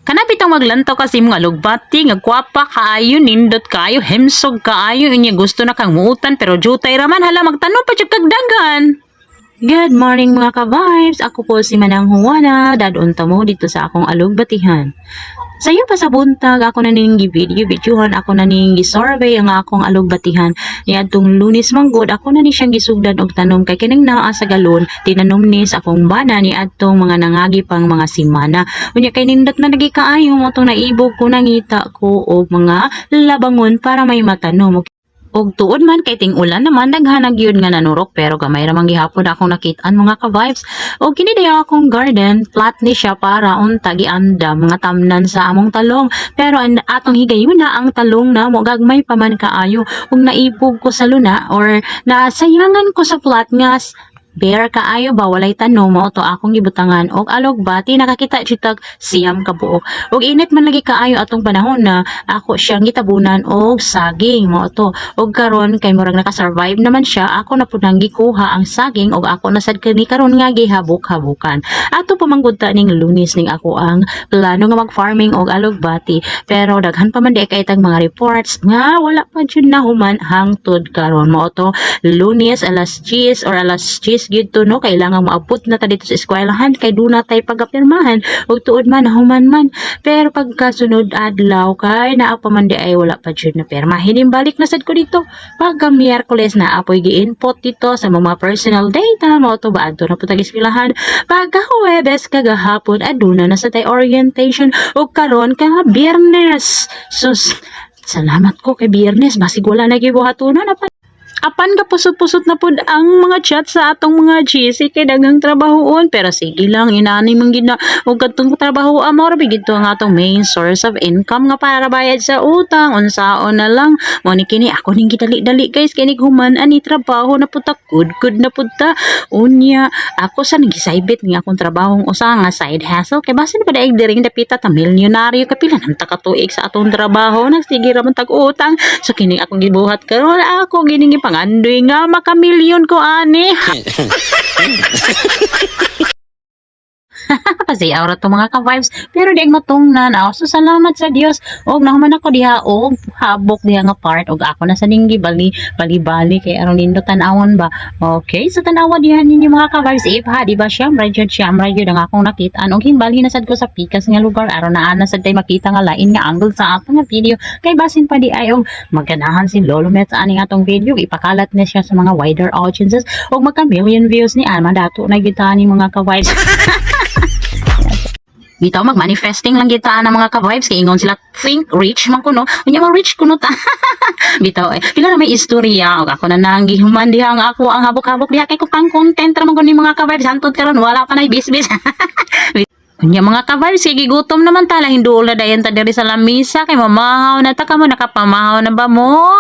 Kanapitang maglantaw kasi mga lugbati nga gwapa kaayo nindot kaayo hemsog kaayo inya gusto na kang muutan pero jutay raman hala magtanong pa jud kag dagan. Good morning mga ka-vibes! Ako po si Manang Juana, dadunta mo dito sa akong alugbatihan. Sa iyo pa sa buntag, ako na ning videohan, ako na ning gisurvey ang akong alugbatihan. Niadtong Lunes manggod, ako na ni siyang gisugdan og tanom kay kining naa sa galon, tinanom ni sa akong bana ni adtong mga nangagi pang mga simana. Unya kay nindot na lagi kaayo mo tong naibog ko nangita ko og mga labangon para may matanom. Og tuod man kay ting ulan naman daghan gyud nga nanurok pero gamay ra man gihapon akong nakit-an mga ka-vibes. Og kini dayo akong garden, flat ni siya para unta gianda mga tamnan sa among talong. Pero atong higayon na ang talong na mo gagmay pa man kaayo. Og naipog ko sa luna or nasayangan ko sa flat nga bare kaayo ba walay tanom mo to akong gibutangan og alugbati nakakita jud siyam ka buok og init man lagi kaayo atong panahon na ako siyang gitabunan og saging mo to og karon kay murag naka-survive naman siya ako na pud nang gikuha ang saging og ako na sad kani karon nga gihabok-habukan ato pamanggod ta ning Lunes ning ako ang plano nga mag-farming og alugbati pero daghan pa man di kay tag mga reports nga wala pa jud na human hangtod karon mo to Lunes alas 10 or alas 10 gito no kailangan maabot na ta dito sa eskwelahan kay duna tay pagapirmahan ug tuod man human man pero pagkasunod adlaw kay naa pa man di ay wala pa jud na pirma hinimbalik na sad ko dito pagka Miyerkules na apoy gi-input dito sa mga personal data mo to ba adto na pud eskwelahan pagka Huwebes kagahapon aduna na sa tay orientation ug karon ka Biyernes sus salamat ko kay Biyernes basig wala na gibuhatonon apan ka pusot-pusot na pud ang mga chat sa atong mga GC kay daghang trabahoon pero sige lang inani man gid na ug kadtong trabaho amo ra bigid to ang atong main source of income nga para bayad sa utang unsaon na lang mo ni kini ako ning gidali-dali guys kay nig human ani trabaho na pud ta good na pud ta unya ako sa nagisaybit nga akong trabahong usa nga side hustle kay basin pa daig diring dapita ta milyonaryo kapila nam ta katuig sa atong trabaho nagsige ra man tag utang so kini akong gibuhat karon ako gining pangandoy nga makamilyon ko ani. Kasi aura to mga ka-vibes pero di matungnan so salamat sa Dios og nahuman ako diha og habok diha nga part og ako na sa ninggi bali kay aron nindo tan-awon ba okay so tan-awon diha ninyo mga ka-vibes di ba siyam radyo ang akong nakita og hinbali na sad ko sa pikas nga lugar aron naa na sad tay makita nga lain nga angle sa atong video kay basin pa di ay og maganahan si Lolo Met sa aning atong video ipakalat na siya sa mga wider audiences og magka million views ni Alma dato na gitani mga ka-vibes. Bitaw mag-manifesting lang kita ng mga ka-vibes kay ingon sila think rich man kuno unya mo rich kuno ta bitaw pila na may istorya og ako na nang gihuman diha nga ako ang habok-habok diha kay ko pang content ra man kuno mga ka-vibes hantod karon wala pa na bis-bis. Unya mga ka-vibes sige gutom naman tala hindula dayon ta diri sa lamisa kay mamahaw na ta kamo nakapamahaw na ba mo